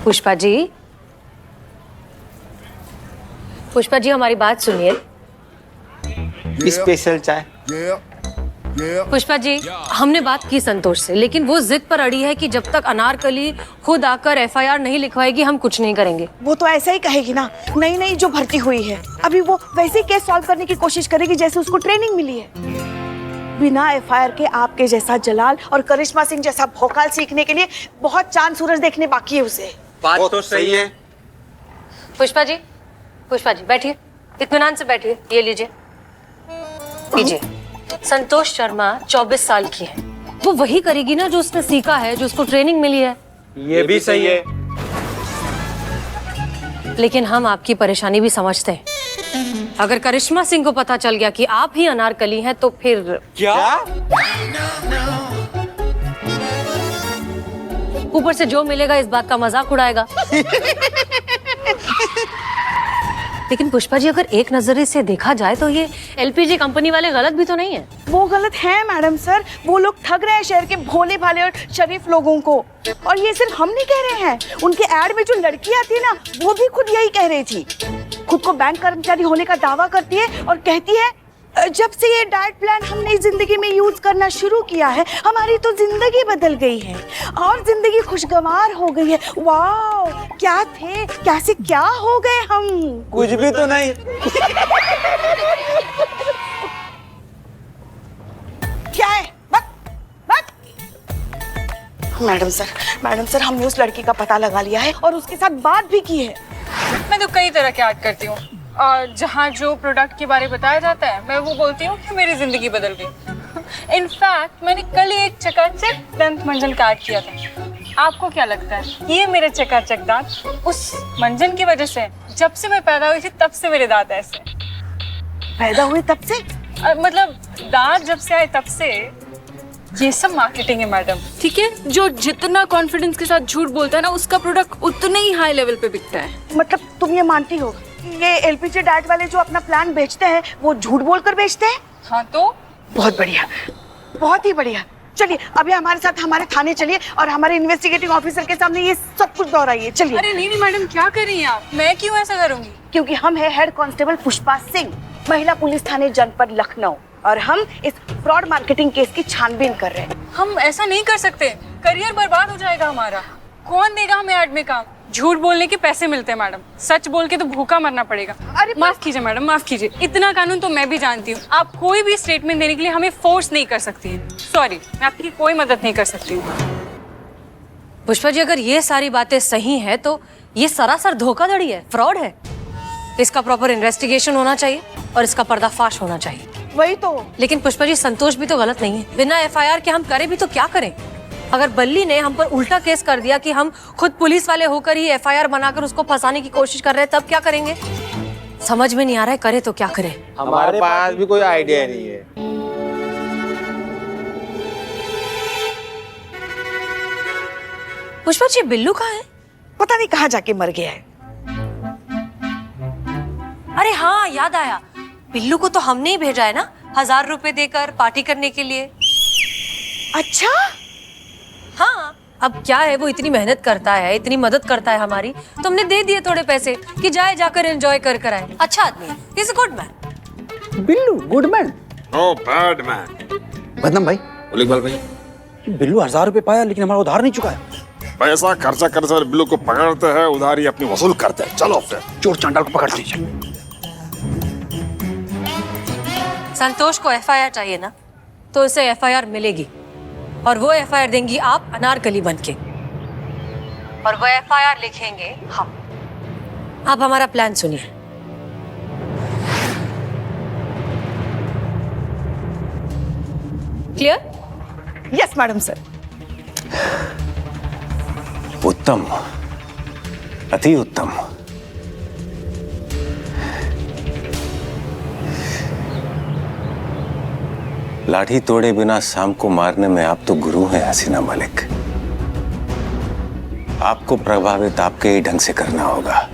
पुष्पा जी, पुष्पा जी हमारी बात सुनिए। स्पेशल चाय। पुष्पा जी, हमने बात की संतोष से, लेकिन वो जिद पर अड़ी है कि जब तक अनारकली खुद आकर एफआईआर नहीं लिखवाएगी हम कुछ नहीं करेंगे। वो तो ऐसा ही कहेगी ना, नई नई जो भर्ती हुई है अभी वो वैसे ही केस सॉल्व करने की कोशिश करेगी जैसे उसको ट्रेनिंग मिली है। बिना एफआईआर के आपके जैसा जलाल और करिश्मा सिंह जैसा भौकाल सीखने के लिए बहुत चांद सूरज देखने बाकी है उसे। बात तो सही है। पुष्पा जी बैठिए, इत्मीनान से बैठिए। ये लीजिए, लीजिए। संतोष शर्मा 24 साल की है। वो वही करेगी ना जो उसने सीखा है, जो उसको ट्रेनिंग मिली है। ये भी सही है। लेकिन हम आपकी परेशानी भी समझते हैं। अगर करिश्मा सिंह को पता चल गया कि आप ही अनारकली हैं तो फिर क्या? ऊपर से जो मिलेगा इस बात का मजाक उड़ाएगा। लेकिन पुष्पा जी, अगर एक नजरिए से देखा जाए तो ये एलपीजी कंपनी वाले गलत भी तो नहीं है। वो गलत है मैडम सर, वो लोग ठग रहे हैं शहर के भोले भाले और शरीफ लोगों को। और ये सिर्फ हम नहीं कह रहे हैं, उनके एड में जो लड़की आती है ना वो भी खुद यही कह रही थी। खुद को बैंक कर्मचारी होने का दावा करती है और कहती है जब से ये डाइट प्लान हमने जिंदगी में यूज करना शुरू किया है हमारी तो जिंदगी बदल गई है और जिंदगी खुशगवार हो गई है। वाओ, क्या थे, कैसे क्या हो गए हम। कुछ भी तो नहीं। क्या है? मैडम सर हमने उस लड़की का पता लगा लिया है और उसके साथ बात भी की है। मैं तो कई तरह के ऐड करती हूँ और जहाँ जो प्रोडक्ट के बारे में बताया जाता है मैं वो बोलती हूँ कि मेरी जिंदगी बदल गई। इनफैक्ट मैंने कल ही एक चकाचक दंत मंजन का ऐड किया था। आपको क्या लगता है ये मेरे चकाचक दांत उस मंजन की वजह से? जब से मैं पैदा हुई थी तब से मेरे दांत ऐसे। पैदा हुए तब से? मतलब दांत जब से आए तब से। ये सब मार्केटिंग है मैडम, ठीक है? जो जितना कॉन्फिडेंस के साथ झूठ बोलता है ना उसका प्रोडक्ट उतने ही हाई लेवल पे बिकता है। मतलब तुम ये मानती हो ये एलपीजी डाइट वाले जो अपना प्लान बेचते हैं वो झूठ बोलकर बेचते हैं? हाँ तो बहुत बढ़िया, बहुत ही बढ़िया। चलिए अभी हमारे साथ हमारे थाने चलिए और हमारे इन्वेस्टिगेटिंग ऑफिसर के सामने ये सब कुछ दोहराइए। चलिए। अरे नहीं मैडम, क्या कर रही हैं आप? मैं क्यों ऐसा करूंगी? क्योंकि हम है हेड कांस्टेबल पुष्पा सिंह, महिला पुलिस थाने जनपद लखनऊ, और हम इस फ्रॉड मार्केटिंग केस की छानबीन कर रहे हैं। हम ऐसा नहीं कर सकते, करियर बर्बाद हो जाएगा हमारा। कौन देगा हमें ऐड में काम? झूठ बोलने के पैसे मिलते हैं मैडम, सच बोल के तो भूखा मरना पड़ेगा। अरे माफ कीजिए मैडम, माफ कीजिए। इतना कानून तो मैं भी जानती हूँ। आप कोई भी स्टेटमेंट देने के लिए हमें फोर्स नहीं कर सकती हैं। सॉरी, मैं आपकी कोई मदद नहीं कर सकती हूँ। पुष्पा जी, अगर ये सारी बातें सही हैं तो ये सरासर धोखाधड़ी है, फ्रॉड है। इसका प्रॉपर इन्वेस्टिगेशन होना चाहिए और इसका पर्दाफाश होना चाहिए। वही तो। लेकिन पुष्पा जी, संतोष भी तो गलत नहीं है। बिना एफआईआर के हम करें भी तो क्या करें? अगर बल्ली ने हम पर उल्टा केस कर दिया कि हम खुद पुलिस वाले होकर ही एफआईआर बनाकर उसको फंसाने की कोशिश कर रहे हैं, तब क्या करेंगे? समझ में नहीं आ रहा है, करे तो क्या करें? हमारे पास भी कोई आइडिया नहीं है। पुष्पा जी, बिल्लू कहाँ है? पता नहीं कहाँ जाके मर गया है। अरे हाँ, याद आया, बिल्लू को तो हमने ही भेजा है ना 1000 रुपए देकर पार्टी करने के लिए। अच्छा हाँ, अब क्या है, वो इतनी मेहनत करता है, इतनी मदद करता है हमारी, तो हमने दे दिए थोड़े पैसे कि जाए जाकर एंजॉय कर आए। अच्छा आदमी, he is a good man. Billu good man? No bad man. बदनाम भाई, इकबाल भाई, बिल्लू 1000 रुपए पाया लेकिन हमारा उधार नहीं चुकाया। पैसा खर्चा कर बिल्लू को पकड़ते हैं, उधारी अपनी वसूल करते हैं। चलो फिर चोर चांडाल को पकड़ते हैं। संतोष को एफआईआर चाहिए ना, तो उसे एफआईआर मिलेगी और वो एफआईआर देंगी आप अनारकली बनके, और वो एफआईआर लिखेंगे हम। आप हमारा प्लान सुनिए। क्लियर? Yes madam sir. उत्तम, अति उत्तम। लाठी तोड़े बिना शाम को मारने में आप तो गुरु हैं हसीना मलिक। आपको प्रभावित आपके ही ढंग से करना होगा।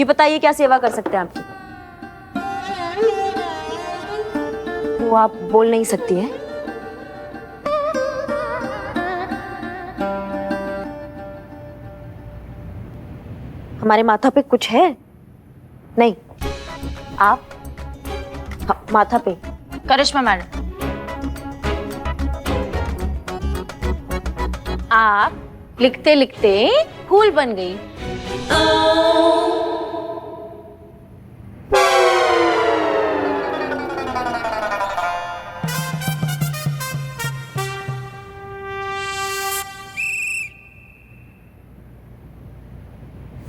जी बताइए क्या सेवा कर सकते हैं आपकी? वो आप बोल नहीं सकती है? हमारे माथा पे कुछ है? नहीं, आप माथा पे। करिश्मा मैडम, आप लिखते लिखते फूल बन गई।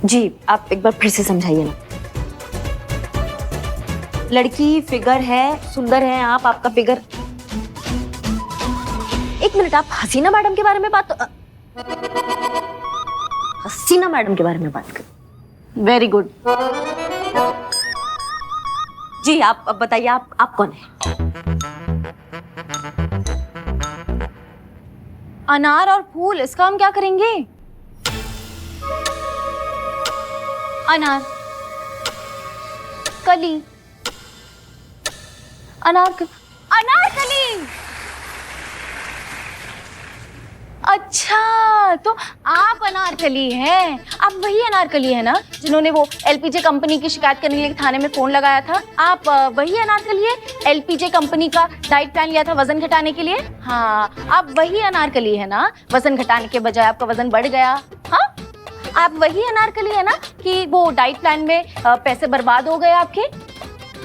जी आप एक बार फिर से समझाइए ना। लड़की फिगर है, सुंदर है आप, आपका फिगर। एक मिनट, आप हसीना मैडम के बारे में बात हसीना मैडम के बारे में बात कर। Very good. जी आप अब बताइए, आप कौन है? अनार और फूल, इसका हम क्या करेंगे? अनार कली, अनारकली। अच्छा, तो आप अनारकली हैं। आप वही अनारकली है ना जिन्होंने वो एलपीजे कंपनी की शिकायत करने के लिए थाने में फोन लगाया था? आप वही अनारकली है, एलपीजे कंपनी का डाइट प्लान लिया था वजन घटाने के लिए? हाँ, आप वही अनारकली है ना, वजन घटाने के बजाय आपका वजन बढ़ गया। हाँ, आप वही अनारकली है ना कि वो डाइट प्लान में पैसे बर्बाद हो गए आपके?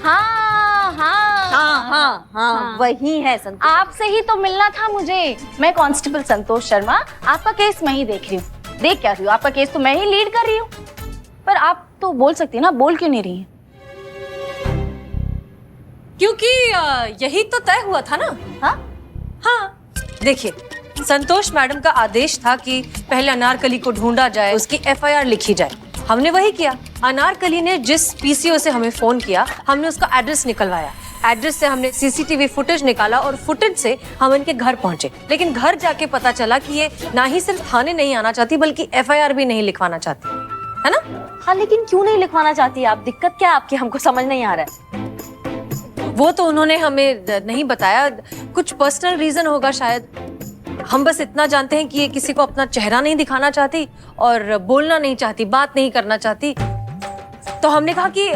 हाँ हाँ हाँ हाँ हाँ, वही है संतोष। आपसे ही तो मिलना था मुझे। मैं कांस्टेबल संतोष शर्मा, आपका केस मैं ही देख रही हूँ। देख क्या रही हूँ, आपका केस तो मैं ही लीड कर रही हूँ। पर आप तो बोल सकती है ना, बोल क्यों नहीं रही है? क्योंकि यही तो तय हुआ था ना। हाँ हाँ, देखिए, संतोष मैडम का आदेश था कि पहले अनारकली को ढूंढा जाए, उसकी एफआईआर लिखी जाए। हमने वही किया। अनारकली ने जिस पीसीओ से हमें फोन किया, हमने उसका एड्रेस निकलवाया। एड्रेस से हमने सीसीटीवी फुटेज निकाला और फुटेज से हम इनके घर पहुंचे। लेकिन घर जाके पता चला कि ये ना ही सिर्फ थाने नहीं आना चाहती बल्कि एफआईआर भी नहीं लिखवाना चाहती है ना। हाँ, लेकिन क्यों नहीं लिखवाना चाहती आप? दिक्कत क्या है आपकी? हमको समझ नहीं आ रहा है। वो तो उन्होंने हमें नहीं बताया, कुछ पर्सनल रीजन होगा शायद। हम बस इतना जानते हैं कि ये किसी को अपना चेहरा नहीं दिखाना चाहती और बोलना नहीं चाहती, बात नहीं करना चाहती। तो हमने कहा कि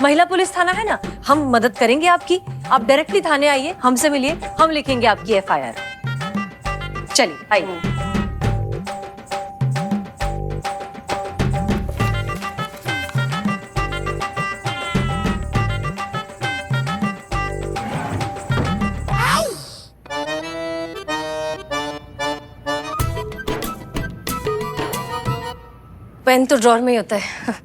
महिला पुलिस थाना है ना, हम मदद करेंगे आपकी। आप डायरेक्टली थाने आइए, हमसे मिलिए, हम लिखेंगे आपकी एफआईआर। चलिए आइए। पेन तो ड्रॉर में ही होता है।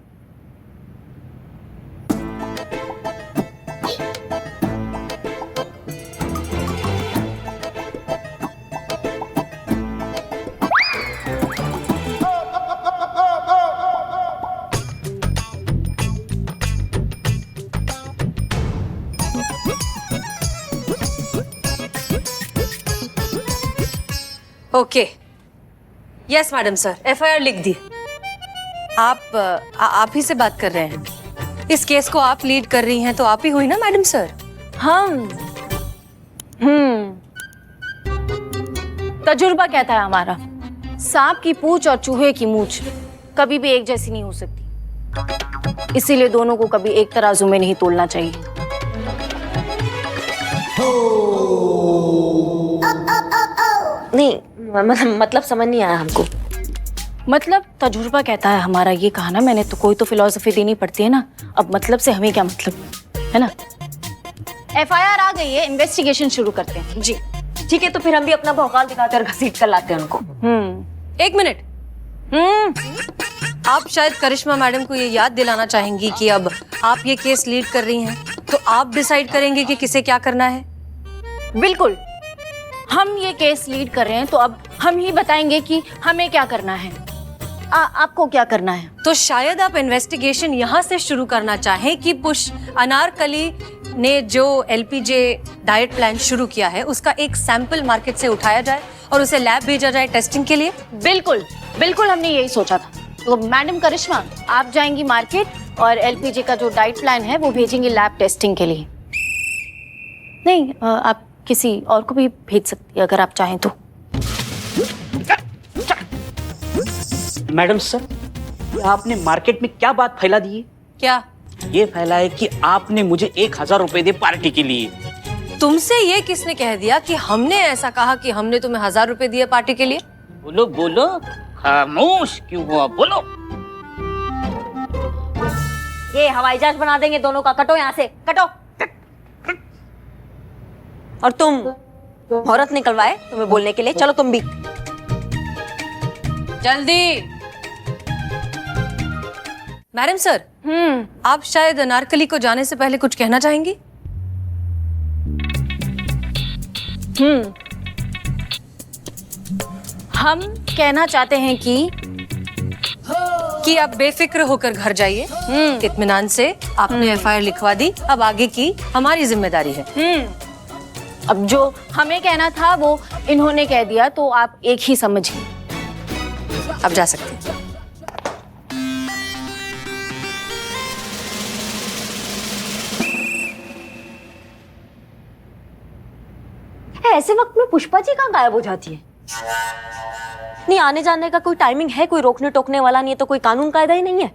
Okay, yes madam sir, FIR लिख दी। आप ही से बात कर रहे हैं। इस केस को आप लीड कर रही हैं तो आप ही हुई ना मैडम सर? हम तजुर्बा कहता है हमारा, सांप की पूंछ और चूहे की मूंछ कभी भी एक जैसी नहीं हो सकती। इसीलिए दोनों को कभी एक तराजू में नहीं तोलना चाहिए। नहीं, मतलब समझ नहीं आया हमको। मतलब तजुर्बा कहता है हमारा, ये कहा ना मैंने, तो कोई तो फिलॉसफी देनी पड़ती है ना। अब मतलब से हमें क्या मतलब है ना। एफआईआर आ गई है, इन्वेस्टिगेशन शुरू करते हैं। जी ठीक है, तो फिर हम भी अपना भौकाल दिखाते और घसीट कर लाते हैं उनको। एक मिनट। आप शायद करिश्मा मैडम को ये याद दिलाना चाहेंगी कि अब आप ये केस लीड कर रही हैं, तो आप डिसाइड करेंगे कि किसे क्या करना है। बिल्कुल, हम ये केस लीड कर रहे हैं तो अब हम ही बताएंगे कि हमें क्या करना है। आपको क्या करना है? तो शायद आप इन्वेस्टिगेशन यहाँ से शुरू करना चाहें कि अनारकली ने जो एलपीजे डाइट प्लान शुरू किया है उसका एक सैंपल मार्केट से उठाया जाए और उसे लैब भेजा जाए टेस्टिंग के लिए। बिल्कुल बिल्कुल, हमने यही सोचा था। तो मैडम करिश्मा, आप जाएंगी मार्केट और एलपीजी का जो डाइट प्लान है वो भेजेंगी लैब टेस्टिंग के लिए। नहीं, आप किसी और को भी भेज सकती है अगर आप चाहें तो। मैडम सर, आपने मार्केट में क्या बात फैला दी है? क्या? ये फैला है कि आपने मुझे 1000 रुपए दे पार्टी के लिए। तुमसे ये किसने कह दिया कि हमने ऐसा कहा कि हमने तुम्हें 1000 रुपए दिए पार्टी के लिए? बोलो बोलो, खामोश क्यों हुआ, बोलो। ये हवाई जहाज बना देंगे दोनों का। कटो यहाँ से, कटो। और तुम औरत निकलवाए तुम्हें बोलने के लिए, चलो तुम भी जल्दी। मैडम सर, आप शायद अनारकली को जाने से पहले कुछ कहना चाहेंगी? हम कहना चाहते हैं कि आप बेफिक्र होकर घर जाइए। इत्मीनान से आपने एफआईआर लिखवा दी, अब आगे की हमारी जिम्मेदारी है। अब जो हमें कहना था वो इन्होंने कह दिया, तो आप एक ही समझिए। अब जा सकते हैं। ऐसे वक्त में पुष्पा जी कहाँ गायब हो जाती है? नहीं, आने जाने का कोई टाइमिंग है? कोई रोकने टोकने वाला नहीं है तो कोई कानून कायदा ही नहीं है।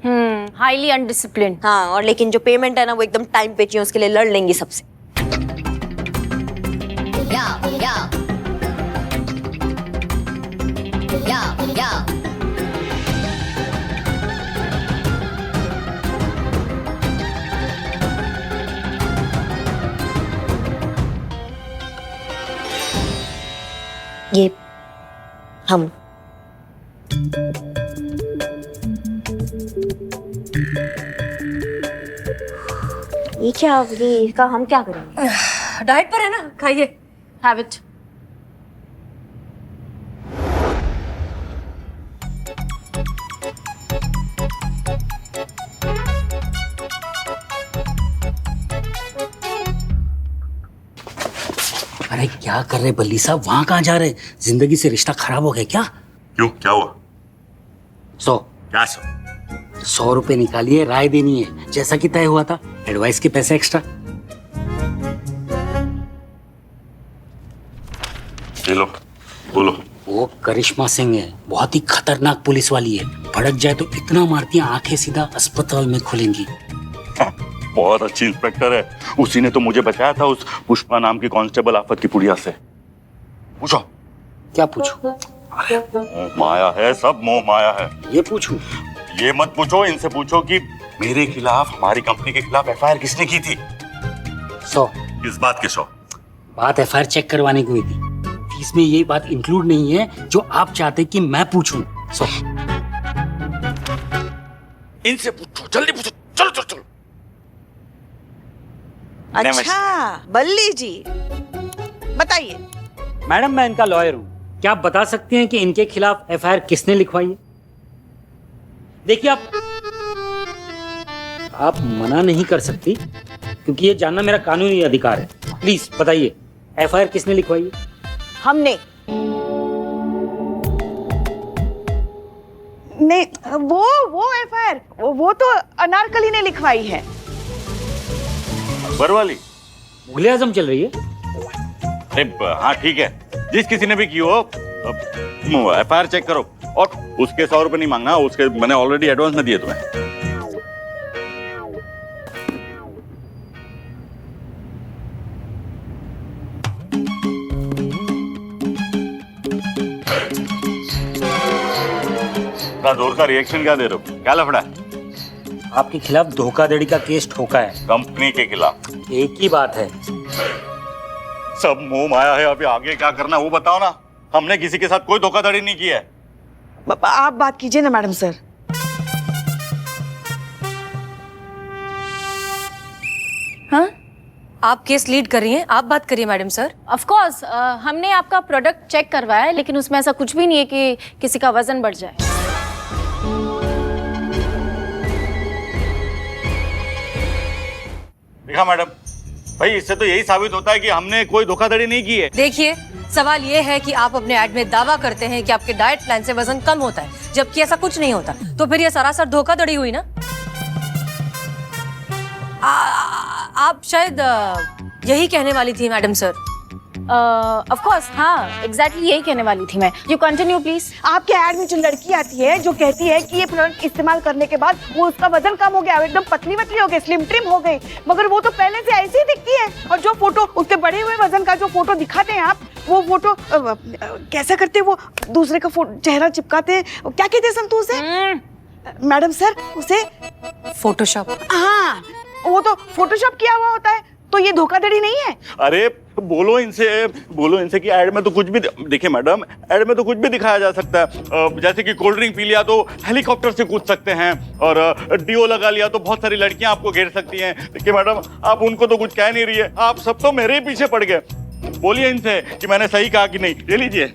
Highly undisciplined. हाँ, और लेकिन जो पेमेंट है ना वो एकदम टाइम पे चाहिए, उसके लिए लड़ लेंगी सबसे। ये हम ये क्या, ये इसका हम क्या करेंगे? डाइट पर है ना, खाइए। Have it. अरे क्या कर रहे बल्ली साहब, वहां कहाँ जा रहे? जिंदगी से रिश्ता खराब हो गया क्या? क्यों, क्या हुआ? 100 क्या 100 रुपए निकालिए, राय देनी है जैसा कि तय हुआ था। एडवाइस के पैसे एक्स्ट्रा। लो, बोलो। वो करिश्मा सिंह है, बहुत ही खतरनाक पुलिस वाली है। भड़क जाए तो इतना मारती है, आंखें सीधा अस्पताल में खुलेंगी। बहुत अच्छी इंस्पेक्टर है, उसी ने तो मुझे बचाया था उस पुष्पा नाम की कांस्टेबल आफत की पुड़िया से। पूछो। क्या पूछो? मोह माया है, सब मोह माया है। ये पूछूं? ये मत पूछो, इनसे पूछो कि मेरे खिलाफ, हमारी कंपनी के खिलाफ एफआईआर किसने की थी? 100। किस बात के 100? बात एफआईआर चेक करवाने की हुई थी। इसमें ये बात इंक्लूड नहीं है जो आप चाहते कि मैं पूछूं। 100। इनसे पूछो, जल्दी पूछो, चलो चलो चलो। अच्छा, बल्ली जी बताइए। मैडम, मैं इनका लॉयर हूँ। क्या आप बता सकते हैं कि इनके खिलाफ एफआईआर किसने लिखवाई है? देखिए, आप मना नहीं कर सकती क्योंकि ये जानना मेरा कानूनी अधिकार है। प्लीज बताइए, एफआईआर किसने लिखवाई है? हमने नहीं, वो एफआईआर वो तो अनारकली ने लिखवाई है। अकबर वाली मुगले आजम चल रही है। अरे हाँ ठीक है, जिस किसी ने भी की हो एफआईआर चेक करो, और उसके 100 रुपए नहीं मांगना, उसके मैंने ऑलरेडी एडवांस में दिए तुम्हें। इतना जोर का रिएक्शन क्या दे रहे हो? क्या लफड़ा है? आपके खिलाफ धोखाधड़ी का केस ठोका है। कंपनी के खिलाफ? एक ही बात है। सब मोह माया है, अभी आगे क्या करना वो बताओ ना। हमने किसी के साथ कोई धोखाधड़ी नहीं की है। आप बात कीजिए ना मैडम सर। हाँ, आप केस लीड कर रही हैं, आप बात करिए मैडम सर। ऑफ कोर्स, हमने आपका प्रोडक्ट चेक करवाया है, लेकिन उसमें ऐसा कुछ भी नहीं है कि किसी का वजन बढ़ जाए। देखा मैडम, भाई इससे तो यही साबित होता है कि हमने कोई धोखाधड़ी नहीं की है। देखिए, सवाल ये है कि आप अपने ऐड में दावा करते हैं कि आपके डाइट प्लान से वजन कम होता है, जबकि ऐसा कुछ नहीं होता। तो फिर ये सरासर धोखाधड़ी हुई ना। आप शायद यही कहने वाली थी मैडम सर। ऑफ कोर्स, हाँ एग्जैक्टली यही कहने वाली थी मैं। You continue please. आपके ऐड में जो लड़की आती है जो कहती है कि ये प्रोडक्ट इस्तेमाल करने के बाद वो उसका वजन कम हो गया, एकदम पतली वतली हो गई, स्लिम ट्रिम हो गई, मगर वो तो पहले से ऐसी ही दिखती है। और जो फोटो उसके बढ़े हुए वजन का जो फोटो दिखाते हैं आप, वो फोटो कैसा करते हैं, वो दूसरे का चेहरा चिपकाते हैं, क्या कहते हैं संतोष है मैडम सर उसे? फोटोशॉप। हाँ, वो तो फोटोशॉप किया हुआ होता है। तो ये धोखाधड़ी नहीं है? अरे बोलो इनसे कि ऐड में तो कुछ भी, देखिए मैडम, ऐड में तो कुछ भी दिखाया जा सकता है। जैसे कि कोल्ड ड्रिंक पी लिया तो हेलीकॉप्टर से कूद सकते हैं, और डीओ लगा लिया तो बहुत सारी लड़कियां आपको घेर सकती हैं। देखिए मैडम, आप उनको तो कुछ कह नहीं रही है, आप सब तो मेरे ही पीछे पड़ गए। बोलिए इनसे कि मैंने सही कहा कि नहीं। ले लीजिए,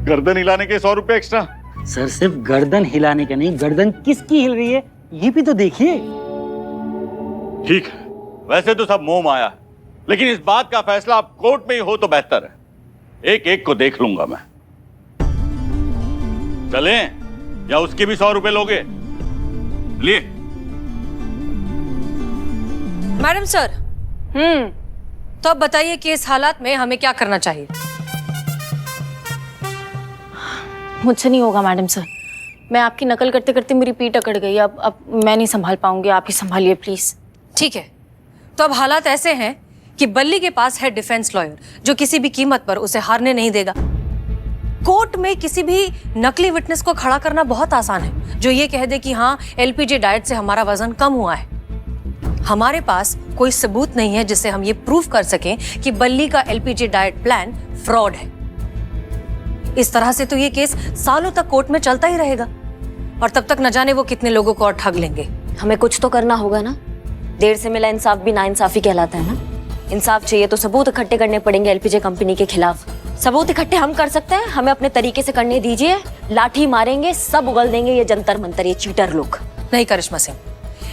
गर्दन हिलाने के 100 रुपए एक्स्ट्रा। सर सिर्फ गर्दन हिलाने का नहीं, गर्दन किसकी हिल रही है ये भी तो देखिए। ठीक है, वैसे तो सब मोह माया है, लेकिन इस बात का फैसला आप कोर्ट में ही हो तो बेहतर है। एक एक को देख लूंगा मैं। चलें या उसके भी 100 रुपए लोगे? लिए मैडम सर। तो अब बताइए कि इस हालात में हमें क्या करना चाहिए? मुझसे नहीं होगा मैडम सर, मैं आपकी नकल करते करते मेरी पीठ अकड़ गई। अब मैं नहीं संभाल पाऊंगी, आप ही संभालिए प्लीज। ठीक है, तो अब हालात ऐसे हैं कि बल्ली के पास है डिफेंस लॉयर जो किसी भी कीमत पर उसे हारने नहीं देगा। कोर्ट में किसी भी नकली विटनेस को खड़ा करना बहुत आसान है, जो ये कह दे कि हाँ एलपीजे डाइट से हमारा वजन कम हुआ है। हमारे पास कोई सबूत नहीं है जिससे हम ये प्रूव कर सकें कि बल्ली का एलपीजे डाइट प्लान फ्रॉड है। इस तरह से तो ये केस सालों तक कोर्ट में चलता ही रहेगा, और तब तक न जाने वो कितने लोगों को और ठग लेंगे। हमें कुछ तो करना होगा ना। देर से मिला इंसाफ भी नाइंसाफी कहलाता है ना। इंसाफ चाहिए तो सबूत इकट्ठे करने पड़ेंगे एलपीजे कंपनी के खिलाफ। सबूत इकट्ठे हम कर सकते हैं, हमें अपने तरीके से करने दीजिए। लाठी मारेंगे, सब उगल देंगे ये जंतर मंतर, ये चीटर लोग। नहीं करिश्मा सिंह,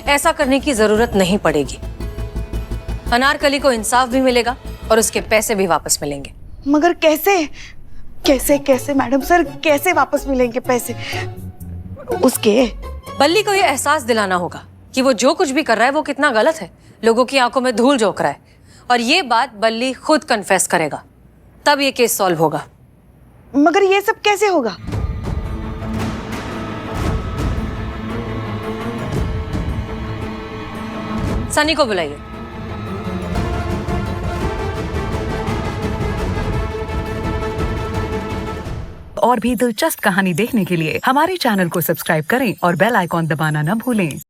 ऐसा करने की जरूरत नहीं पड़ेगी। अनारकली को इंसाफ भी मिलेगा और उसके पैसे भी वापस मिलेंगे। मगर कैसे कैसे कैसे मैडम सर, कैसे वापस मिलेंगे पैसे उसके? बल्ली को यह एहसास दिलाना होगा कि वो जो कुछ भी कर रहा है वो कितना गलत है, लोगों की आंखों में धूल झोंक रहा है, और ये बात बल्ली खुद कन्फेस करेगा, तब ये केस सॉल्व होगा। मगर ये सब कैसे होगा? सनी को बुलाइए। और भी दिलचस्प कहानी देखने के लिए हमारे चैनल को सब्सक्राइब करें और बेल आइकॉन दबाना न भूलें।